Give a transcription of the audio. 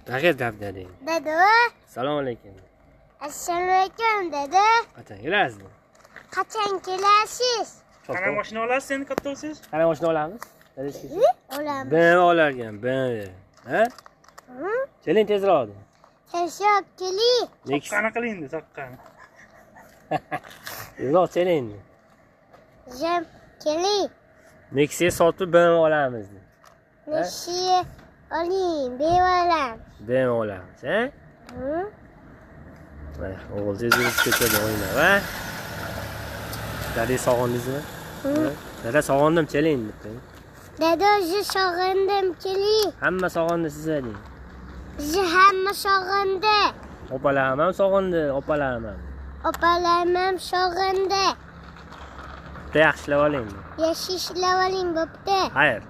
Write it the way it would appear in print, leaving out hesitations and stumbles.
Rahmat dedi. Dede. Assalomu alaykum. Assalomu alaykum dede. Qachon kelasiz? Qachon kelasiz? Qanaqa mashina olasiz endi katta bo'lsangiz? Qanaqa mashina olamiz? Olamiz. BMW olarkan, BMW. Ha? Keling tezroq. Tezroq keling. Soqqani qiling endi, soqqani. Tezroq keling. Jam keling. Nexia sotib BMW olamiz. Nexia oling, bevalam. BMW olamiz, ha? Mana o'g'ilchangiz yurib ketadi o'ynab, ha? Dada sog'indingizmi? Dada sog'indim, keling debdi. Dada o'zi sog'indim keling. Hamma sog'indi sizga deng. Bizni hamma sog'indi. Opalarim ham sog'indi, opalarim ham. Opalarim ham sog'indi. Bitta yaxshilab oling. Yaxshi ishlab oling bo'pti. Xayr.